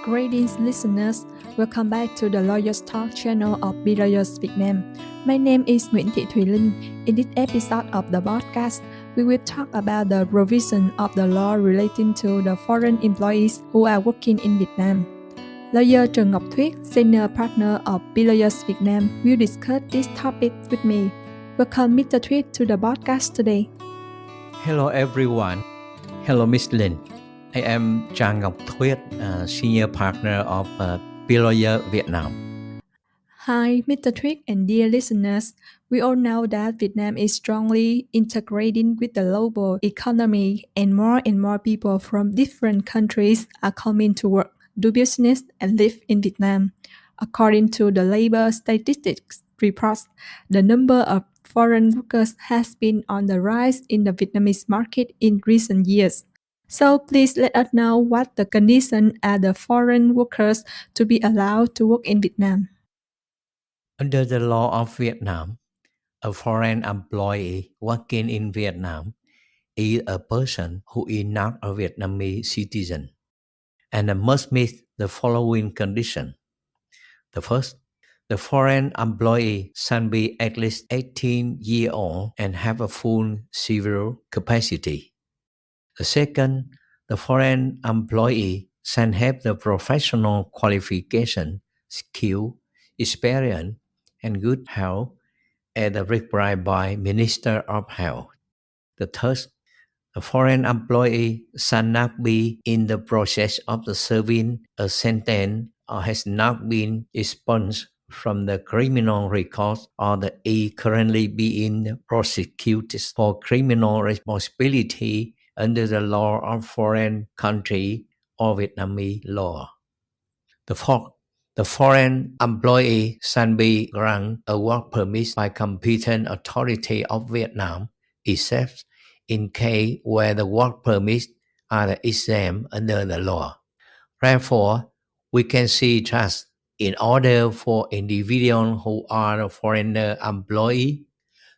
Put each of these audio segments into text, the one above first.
Greetings, listeners. Welcome back to the Lawyers Talk channel of BLawyers Vietnam. My name is Nguyen Thi Thuy Linh. In this episode of the podcast, we will talk about the provision of the law relating to the foreign employees who are working in Vietnam. Lawyer Tran Ngoc Thuyet, Senior Partner of BLawyers Vietnam, will discuss this topic with me. Welcome, Mr. Thuyet, to the podcast today. Hello, everyone. Hello, Ms. Lin. I am Tran Ngoc Thuyet, Senior Partner of BLawyers Vietnam. Hi, Mr. Thuyet and dear listeners. We all know that Vietnam is strongly integrating with the global economy, and more people from different countries are coming to work, do business, and live in Vietnam. According to the labor statistics reports, the number of foreign workers has been on the rise in the Vietnamese market in recent years. So please let us know what the conditions are the foreign workers to be allowed to work in Vietnam. Under the law of Vietnam, a foreign employee working in Vietnam is a person who is not a Vietnamese citizen and must meet the following conditions. The first, the foreign employee shall be at least 18 years old and have a full civil capacity. The second, the foreign employee shall have the professional qualification, skill, experience, and good health as required by Minister of Health. The third, the foreign employee shall not be in the process of serving a sentence or has not been expunged from the criminal record or is currently being prosecuted for criminal responsibility under the law of foreign country or Vietnamese law. The fourth, the foreign employee shall be granted a work permit by competent authority of Vietnam, except in case where the work permits are exempt under the law. Therefore, we can see that in order for individuals who are a foreigner employee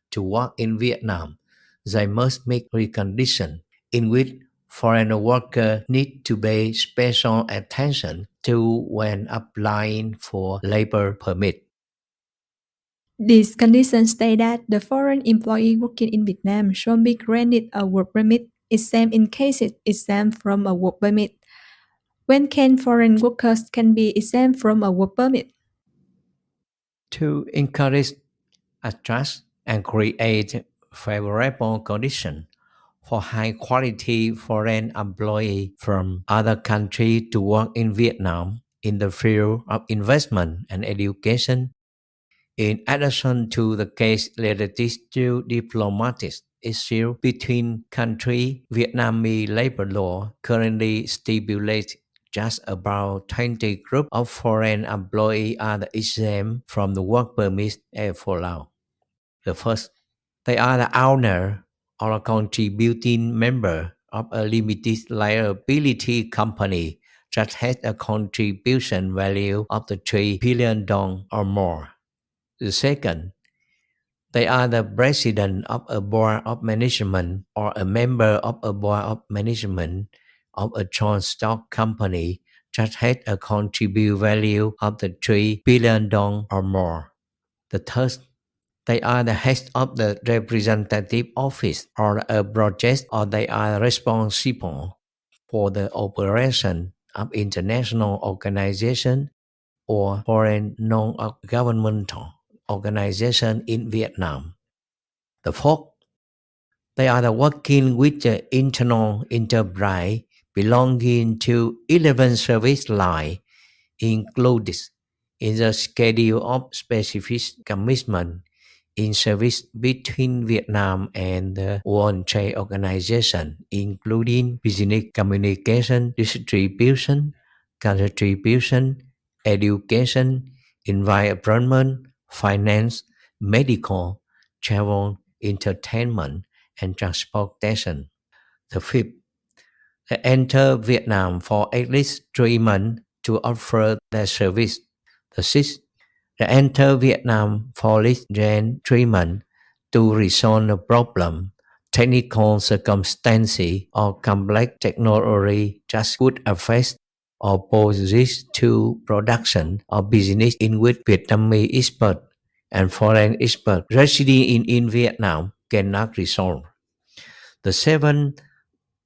to work in Vietnam, they must meet preconditions in which foreign workers need to pay special attention to when applying for labor permit. These conditions state that the foreign employee working in Vietnam should be granted a work permit, except in cases exempt from a work permit. When can foreign workers can be exempt from a work permit? To encourage, attract, and create favorable conditions for high-quality foreign employees from other countries to work in Vietnam in the field of investment and education, in addition to the case related to diplomatic issues between countries, Vietnamese labor law currently stipulates just about 20 groups of foreign employees are exempt from the work permit as follows. The first, they are the owner or a contributing member of a limited liability company that has a contribution value of the $3 billion or more. The second, they are the president of a board of management or a member of a board of management of a joint stock company that has a contribute value of the $3 billion or more. The third, they are the head of the representative office or a project, or they are responsible for the operation of international organization or foreign non-governmental organization in Vietnam. The fourth, they are working with the internal enterprise belonging to 11 service lines included in the schedule of specific commitment in service between Vietnam and the World Trade Organization, including business communication, distribution, contribution, education, environment, finance, medical, travel, entertainment, and transportation. The fifth, they enter Vietnam for at least 3 months to offer their service. The sixth, they enter Vietnam for less than 3 months to resolve a problem, technical circumstances, or complex technology that could affect opposes to production or business in which Vietnamese experts and foreign experts residing in Vietnam cannot resolve. The seventh,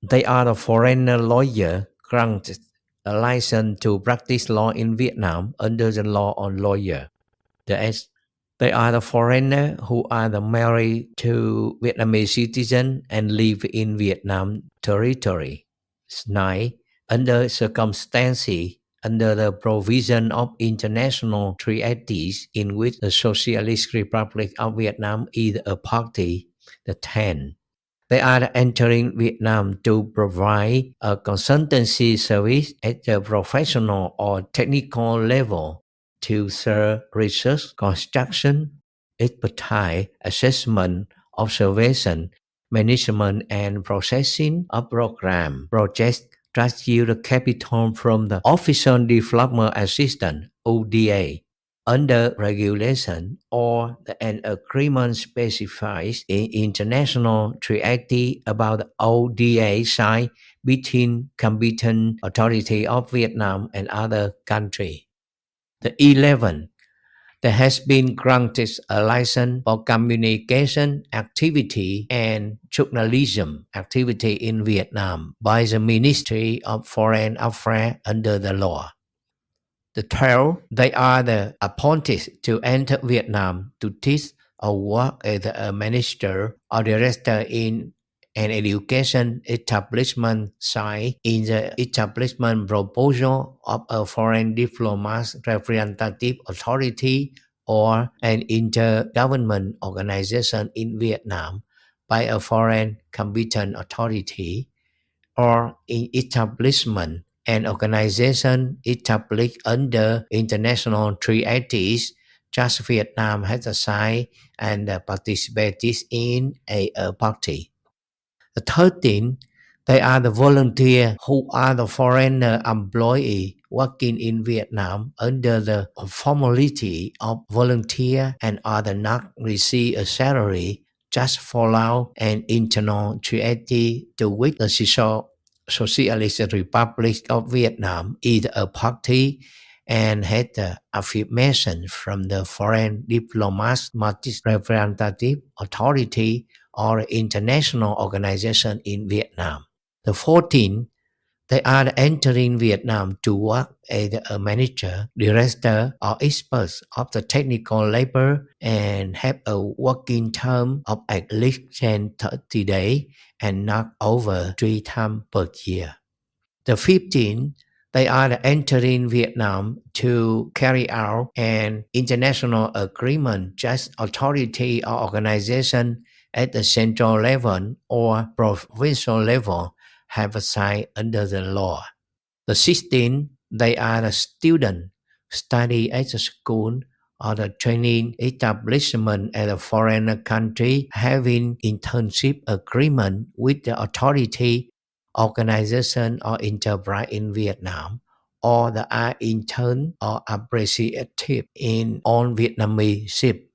they are the foreigner lawyer granted a license to practice law in Vietnam under the law on lawyer. The eighth, they are the foreigner who are the married to Vietnamese citizen and live in Vietnam territory. 9. Under circumstances under the provision of international treaties in which the Socialist Republic of Vietnam is a party. The 10. They are entering Vietnam to provide a consultancy service at the professional or technical level to serve research, construction, expertise, assessment, observation, management, and processing of program projects transfer the capital from the Official Development Assistance (ODA) under regulation or an agreement specifies in international treaty about the ODA signed between competent authority of Vietnam and other countries. The 11th, there has been granted a license for communication activity and journalism activity in Vietnam by the Ministry of Foreign Affairs under the law. The 12, they are the appointed to enter Vietnam to teach or work as a minister or director in an education establishment signed in the establishment proposal of a foreign diplomat representative authority or an intergovernment organization in Vietnam by a foreign competent authority or in establishment and organization established under international treaties just Vietnam has signed and participated in a party. The 13, they are the volunteer who are the foreigner employee working in Vietnam under the formality of volunteer and are not receive a salary just follow an internal treaty to which the Socialist Republic of Vietnam is a party and had the affirmation from the foreign diplomat representative authority or international organization in Vietnam. The 14, they are entering Vietnam to work as a manager, director, or expert of the technical labor and have a working term of at least 30 days and not over 3 times per year. The 15, they are entering Vietnam to carry out an international agreement just authority or organization at the central level or provincial level have signed under the law. The 16, they are the student study at the school or the training establishment at a foreign country having internship agreement with the authority, organization or enterprise in Vietnam or the are intern or appreciative in on Vietnamese ship.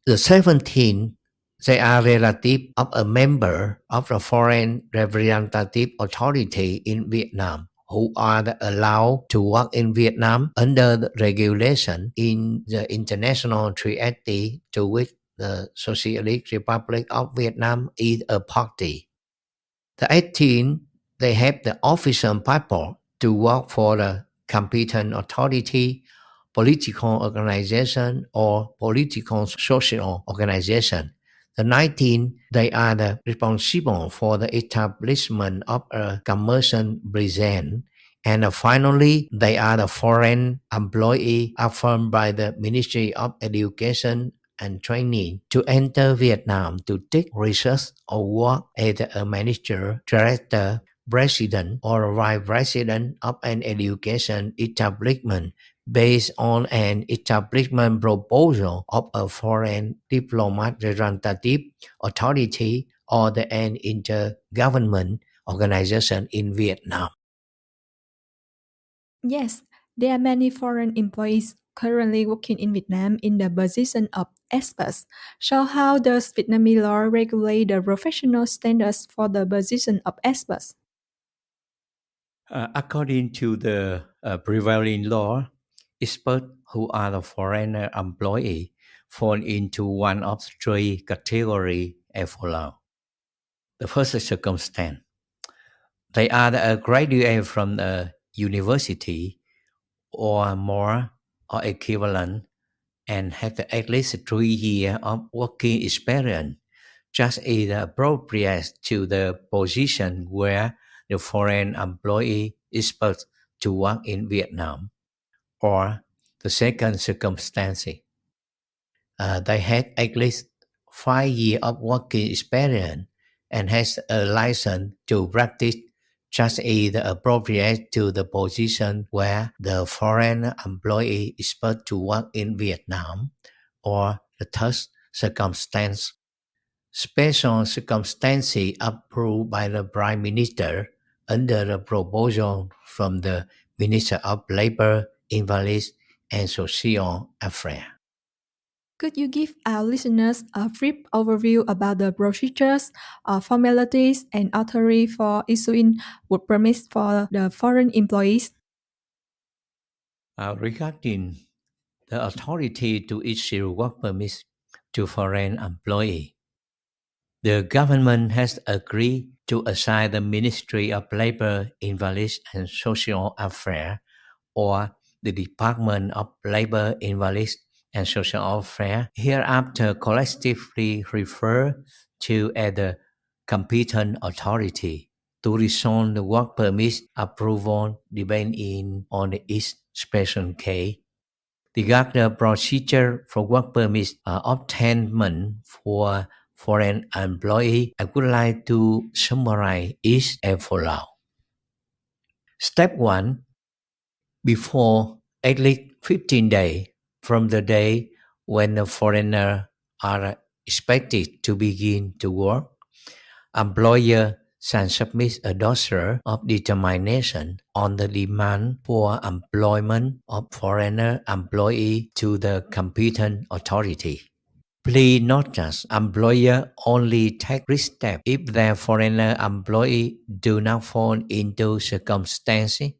The 17, they are relative of a member of the foreign representative authority in Vietnam who are allowed to work in Vietnam under the regulation in the international treaty to which the Socialist Republic of Vietnam is a party. The 18, they have the official passport to work for the competent authority, political organization, or political social organization. The 19, they are the responsible for the establishment of a commercial presence. And finally, they are the foreign employee affirmed by the Ministry of Education and training to enter Vietnam to take research or work as a manager, director, president, or vice president of an education establishment based on an establishment proposal of a foreign diplomat representative authority or an intergovernment organization in Vietnam. Yes, there are many foreign employees currently working in Vietnam in the position of experts. So how does Vietnamese law regulate the professional standards for the position of experts? According to the Prevailing law, experts who are the foreigner employee fall into one of three categories as follows. The first circumstance. They are a graduate from a university or more or equivalent and have at least 3 years of working experience, just either appropriate to the position where the foreign employee is supposed to work in Vietnam, or the second circumstance. They had at least 5 years of working experience and has a license to practice just either appropriate to the position where the foreign employee is supposed to work in Vietnam, or the third circumstance. Special circumstances approved by the Prime Minister under the proposal from the Minister of Labour, Invalids and Social Affairs. Could you give our listeners a brief overview about the procedures, formalities, and authority for issuing work permits for the foreign employees? Regarding the authority to issue work permits to foreign employees, the government has agreed to assign the Ministry of Labour, Invalids and Social Affairs, or the Department of Labour, Invalids and Social Affairs, hereafter collectively referred to as the competent authority, to resolve the work permit approval depending on each special case. Regarding the procedure for work permit obtainment for foreign employee, I would like to summarize it as follows. Step 1. Before at least 15 days from the day when the foreigner are expected to begin to work, employer shall submit a dossier of determination on the demand for employment of foreigner employee to the competent authority. Please note that employer only take this step if their foreigner employee do not fall into circumstances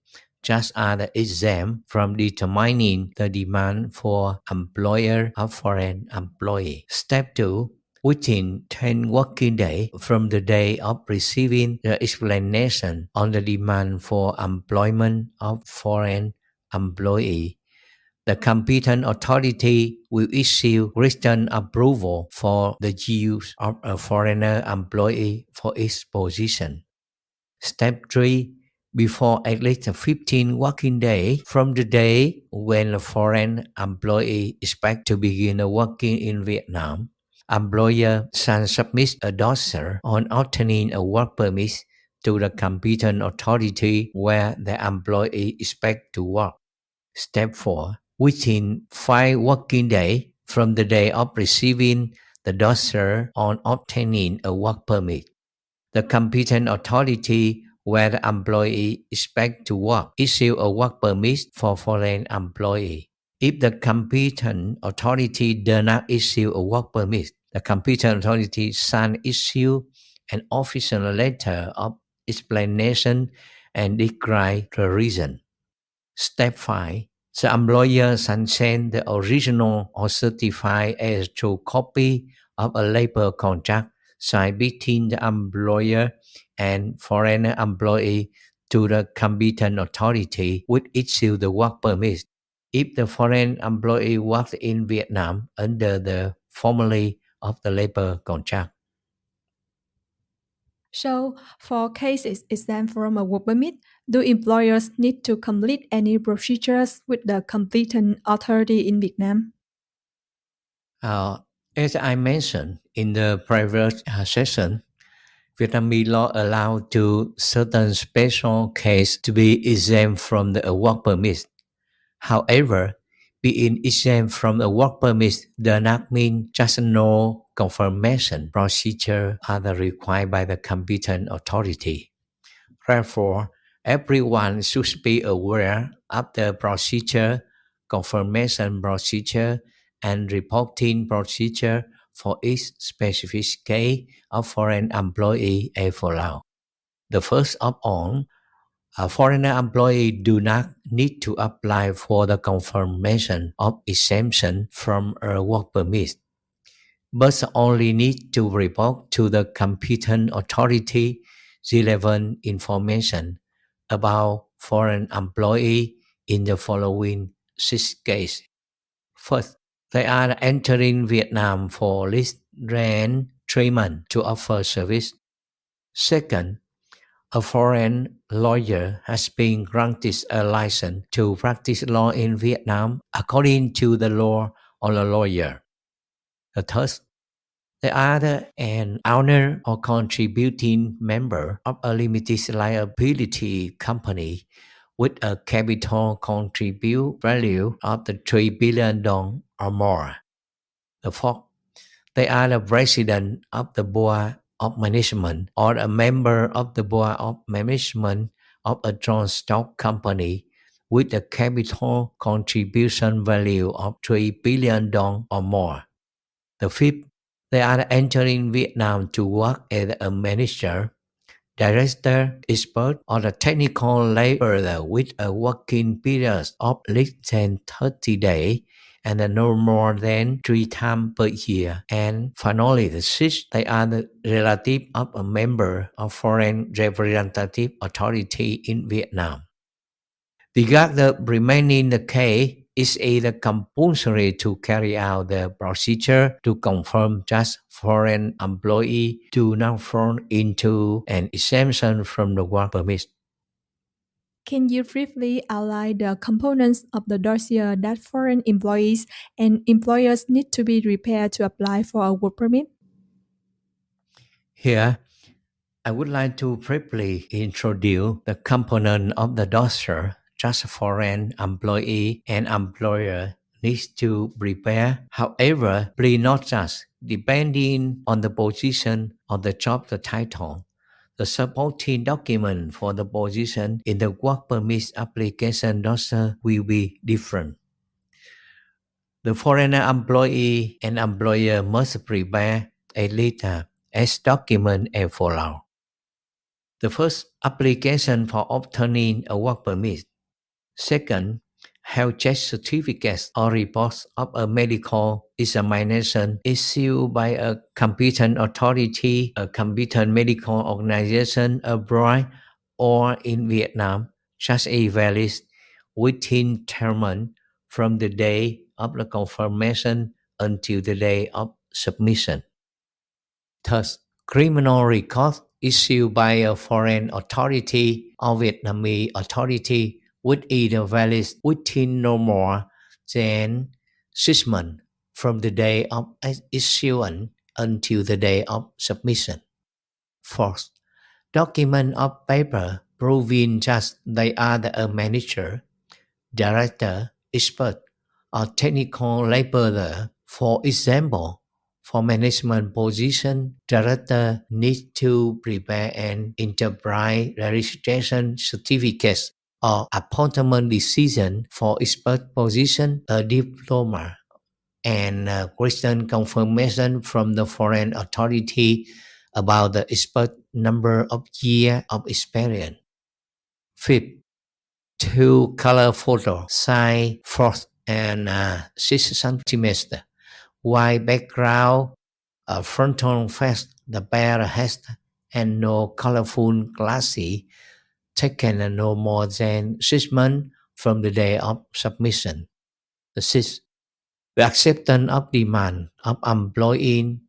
just as exempt from determining the demand for employer of foreign employee. Step 2. Within 10 working days from the day of receiving the explanation on the demand for employment of foreign employee, the competent authority will issue written approval for the use of a foreigner employee for its position. Step 3. Before at least 15 working days from the day when the foreign employee expects to begin working in Vietnam, employer shall submit a dossier on obtaining a work permit to the competent authority where the employee expects to work. Step 4. Within 5 working days from the day of receiving the dossier on obtaining a work permit, the competent authority where the employee expects to work issue a work permit for foreign employee. If the competent authority does not issue a work permit, the competent authority shall issue an official letter of explanation and declare the reason. Step 5. The employer shall send the original or certified as true copy of a labor contract signed between the employer and foreign employee to the competent authority which issue the work permit. If the foreign employee works in Vietnam under the formula of the labor contract. So, for cases exempt from a work permit, do employers need to complete any procedures with the competent authority in Vietnam? As I mentioned in the previous session, Vietnamese law allows to certain special cases to be exempt from the work permit. However, being exempt from the work permit does not mean just no confirmation procedure are required by the competent authority. Therefore, everyone should be aware of the procedure, confirmation procedure, and reporting procedure for each specific case of foreign employee as follows. The first of all, A foreigner employee do not need to apply for the confirmation of exemption from a work permit, but only need to report to the competent authority relevant information about foreign employee in the following six cases. First, they are entering Vietnam for least rent treatment to offer service. Second, a foreign lawyer has been granted a license to practice law in Vietnam according to the law of a lawyer. The third, they are an owner or contributing member of a limited liability company with a capital contribute value of the $3 billion or more. The fourth, they are the president of the board of management or a member of the board of management of a joint stock company with a capital contribution value of $3 billion or more. The fifth, they are entering Vietnam to work as a manager, director, expert, or a technical laborer with a working period of less than 30 days and no more than 3 times per year. And finally, the sixth, they are the relative of a member of foreign representative authority in Vietnam. Because the remaining the case is either compulsory to carry out the procedure to confirm just foreign employee do not fall into an exemption from the work permit. Can you briefly outline the components of the dossier that foreign employees and employers need to be prepared to apply for a work permit? Here, I would like to briefly introduce the component of the dossier just foreign employee and employer needs to prepare. However, please not just depending on the position of the job the title. The supporting document for the position in the work permit application dossier will be different. The foreigner employee and employer must prepare a letter as document and follow. The first, application for obtaining a work permit. Second, health check certificates or reports of a medical examination issued by a competent authority, a competent medical organization abroad or in Vietnam, such as valid within 10 months from the day of the confirmation until the day of submission. Thus, criminal records issued by a foreign authority or Vietnamese authority would either valid within no more than 6 months from the day of issuance until the day of submission. Fourth, document of paper proving just they are a manager, director, expert, or technical laborer. For example, for management position, director needs to prepare an enterprise registration certificate or appointment decision. For expert position, a diploma and written confirmation from the foreign authority about the expert number of years of experience. Fifth, two color photo, size 4 and 6 centimeters, white background, a frontal face, the bare head, and no colorful glasses, taken no more than 6 months from the day of submission. The sixth, the acceptance of demand of employing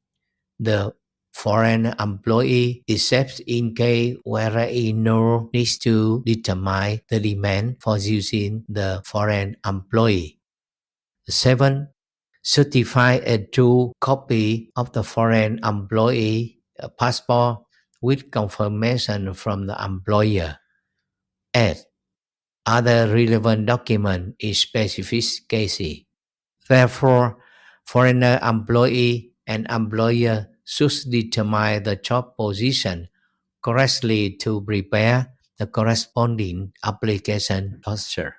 the foreign employee except in case where no needs to determine the demand for using the foreign employee. Seven, certify a true copy of the foreign employee passport with confirmation from the employer. 8. Other relevant document in specific cases. Therefore, foreigner employee and employer should determine the job position correctly to prepare the corresponding application dossier.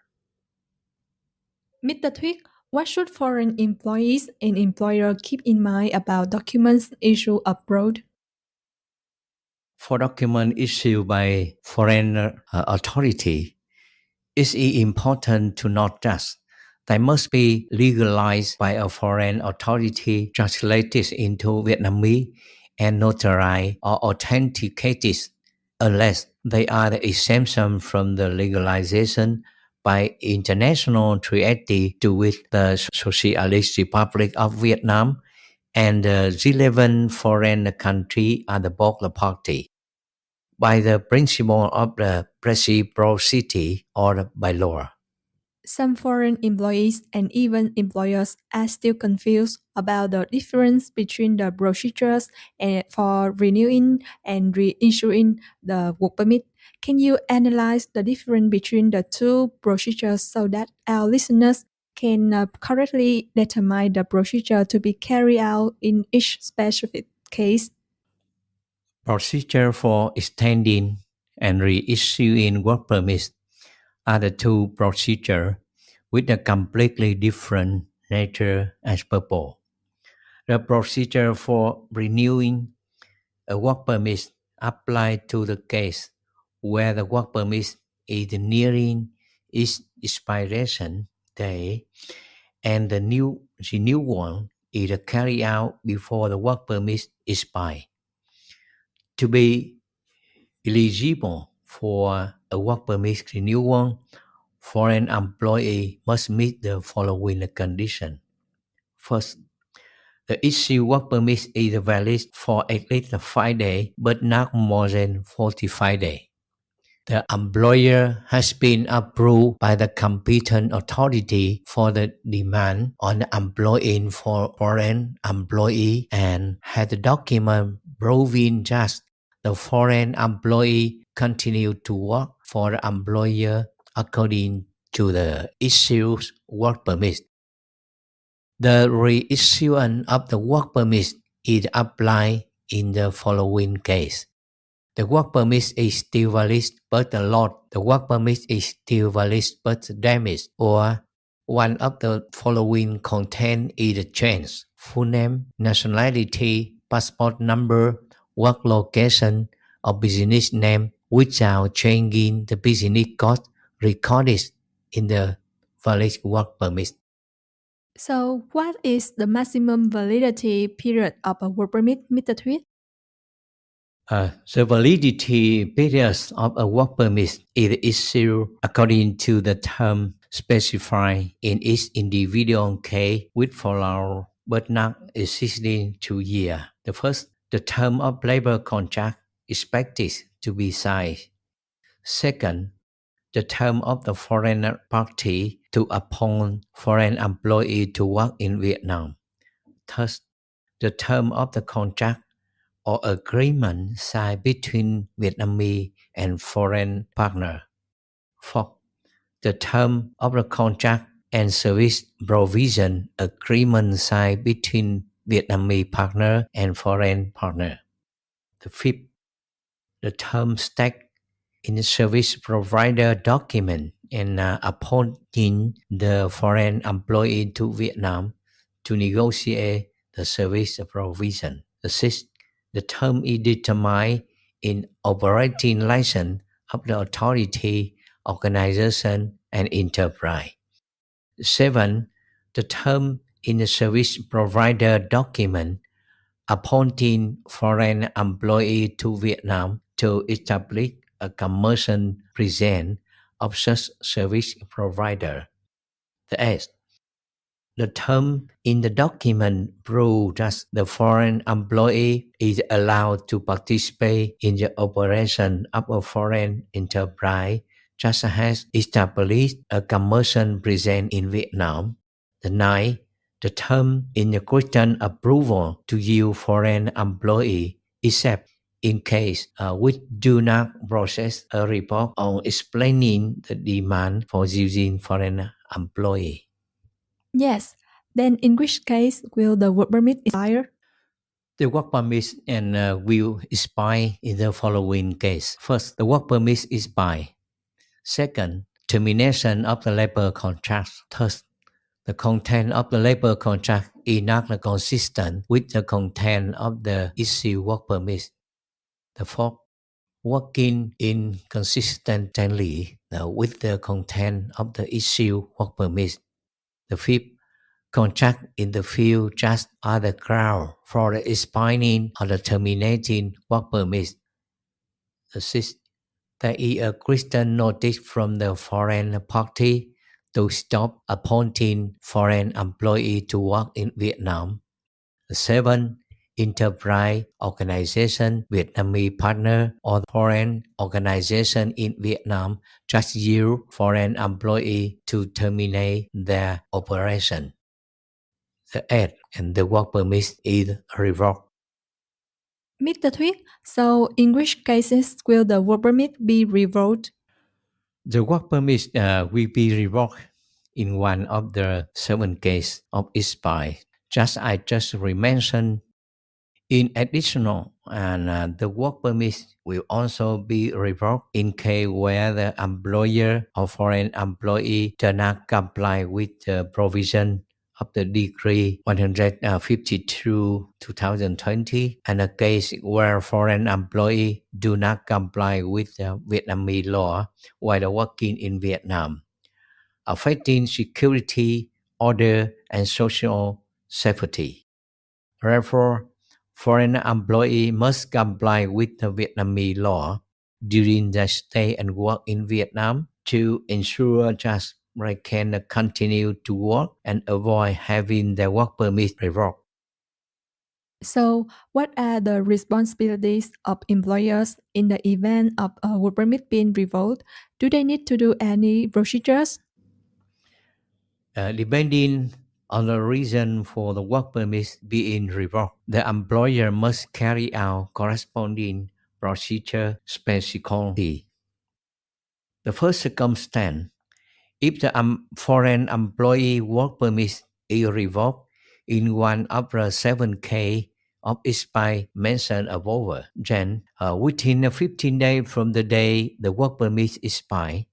Mr. Thuyet, what should foreign employees and employers keep in mind about documents issued abroad? For document issued by foreign authority, it's important to note that they must be legalized by a foreign authority, translated into Vietnamese, and notarized or authenticated, unless they are the exemption from the legalization by international treaty to which the Socialist Republic of Vietnam and the relevant foreign country are the both the party, by the principle of the reciprocity or by law. Some foreign employees and even employers are still confused about the difference between the procedures for renewing and reissuing the work permit. Can you analyze the difference between the two procedures so that our listeners can correctly determine the procedure to be carried out in each specific case? Procedure for extending and reissuing work permits are the two procedures with a completely different nature and purpose. The procedure for renewing a work permit applies to the case where the work permit is nearing its expiration day and the new renewal is carried out before the work permit expires. To be eligible for a work permit renewal, foreign employee must meet the following conditions. First, the issued work permit is valid for at least 5 days, but not more than 45 days. The employer has been approved by the competent authority for the demand on the employee for foreign employee and has the document proving that the foreign employee continued to work for the employer according to the issued work permit. The reissuance of the work permit is applied in the following case. The work permit is still valid but the loss, the work permit is still valid but damaged, or one of the following content is changed: full name, nationality, passport number, work location, or business name without changing the business code recorded in the valid work permit. So, what is the maximum validity period of a work permit, Mr. Thuyet? The validity period of a work permit is issued according to the term specified in each individual case with follow but not exceeding 2 years. The first, the term of labor contract expected to be signed. Second, the term of the foreign party to appoint foreign employee to work in Vietnam. Third, the term of the contract or agreement signed between Vietnamese and foreign partner. Fourth, the term of the contract and service provision agreement signed between Vietnamese partner and foreign partner. The fifth, the term stated in the service provider document and appointing the foreign employee to Vietnam to negotiate the service provision. The sixth, the term is determined in operating license of the authority, organization, and enterprise. Seven, the term in the service provider document appointing foreign employee to Vietnam to establish a commercial presence of such service provider. The eighth, the term in the document proves that the foreign employee is allowed to participate in the operation of a foreign enterprise, just as established a commercial presence in Vietnam. The ninth, the term in the question approval to use foreign employee, except in case which do not process a report on explaining the demand for using foreign employee. Yes. Then, in which case will the work permit expire? The work permit and will expire in the following case. First, the work permit expire. Second, termination of the labor contract. Third, the content of the labor contract is not consistent with the content of the issued work permit. The fourth, working inconsistently with the content of the issue work permit. The fifth, contract in the field just are the ground for the expiring or the terminating work permit. The sixth, there is a Christian notice from the foreign party to stop appointing foreign employees to work in Vietnam. The seventh, enterprise organization Vietnamese partner or foreign organization in Vietnam just use foreign employee to terminate their operation. The eighth, and the work permit is revoked. Mr. Thuyet, so in which cases will the work permit be revoked? The work permit will be revoked in one of the seven cases of expire. Just I just mentioned. In additional, and the work permit will also be revoked in case where the employer or foreign employee does not comply with the provision of the Decree 152 2020 and a case where foreign employee do not comply with the Vietnamese law while working in Vietnam, affecting security, order, and social safety. Therefore, foreign employees must comply with the Vietnamese law during their stay and work in Vietnam to ensure that they can continue to work and avoid having their work permit revoked. So, what are the responsibilities of employers in the event of a work permit being revoked? Do they need to do any procedures? Depending on the reason for the work permit being revoked, the employer must carry out corresponding procedure specifically. The first circumstance, if the foreign employee work permit is revoked in one of the 7 cases of expire mentioned above, then within 15 days from the day the work permit expires,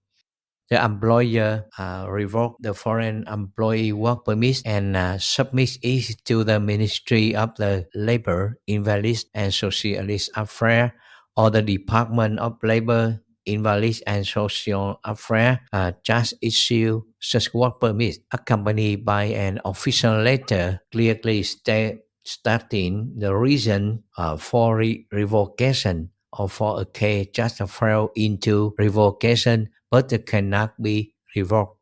the employer revoke the foreign employee work permit and submit it to the Ministry of the Labor, Invalids and Socialist Affairs or the Department of Labor, Invalids and Social Affairs just issue such work permit accompanied by an official letter clearly stating the reason for revocation or for a case just fell into revocation but it cannot be revoked.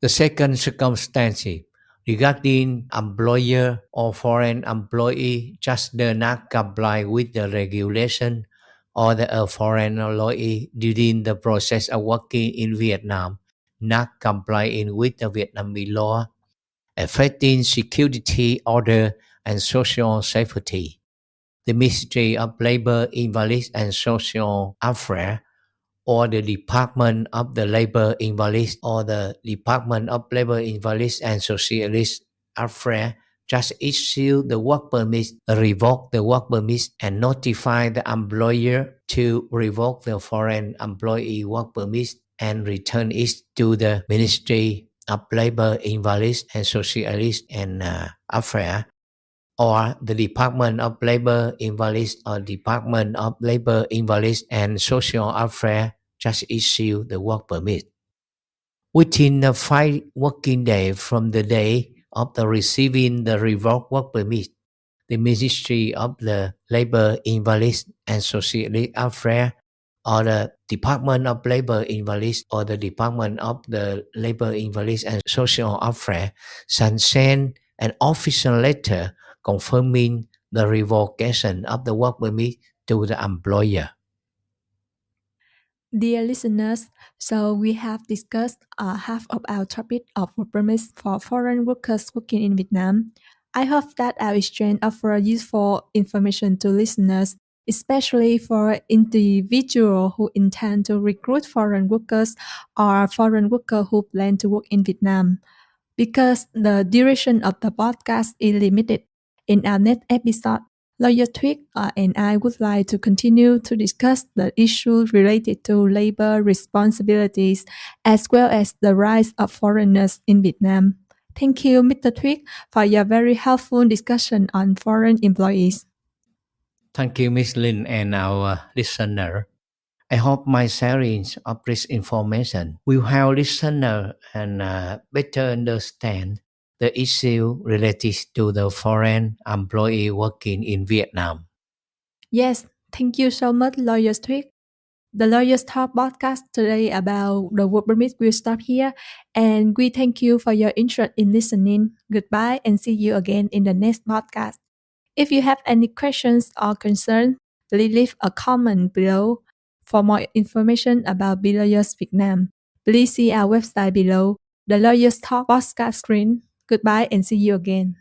The second circumstance regarding employer or foreign employee just does not comply with the regulation or the foreign employee during the process of working in Vietnam, not complying with the Vietnamese law, affecting security, order, and social safety. The Ministry of Labor, Invalids and Social Affairs or the Department of the Labor Invalids or the Department of Labor Invalids and Socialist Affairs just issue the work permit, revoke the work permit, and notify the employer to revoke the foreign employee work permit and return it to the Ministry of Labor, Invalids and Socialist and Affairs or the Department of Labor, Invalids or Department of Labor, Invalids and Social Affairs just issue the work permit. Within the 5 working days from the day of the receiving the revoked work permit, the Ministry of the Labor, Invalids and Socialist Affairs or the Department of Labor, Invalids or the Department of the Labor, Invalids and Social Affairs shall send an official letter confirming the revocation of the work permit to the employer. Dear listeners, so we have discussed half of our topic of work permits for foreign workers working in Vietnam. I hope that our exchange offers useful information to listeners, especially for individuals who intend to recruit foreign workers or foreign workers who plan to work in Vietnam. Because the duration of the podcast is limited, in our next episode, Lawyer Thuyet and I would like to continue to discuss the issues related to labor responsibilities as well as the rights of foreigners in Vietnam. Thank you, Mr. Thuyet, for your very helpful discussion on foreign employees. Thank you, Miss Lin, and our listener. I hope my sharing of this information will help listener and better understand the issue related to the foreign employee working in Vietnam. Yes, thank you so much, Lawyers Thuyet. The Lawyers Talk podcast today about the work permit will stop here, and we thank you for your interest in listening. Goodbye, and see you again in the next podcast. If you have any questions or concerns, please leave a comment below. For more information about BLawyers Vietnam, please see our website below. The Lawyers Talk podcast screen. Goodbye and see you again.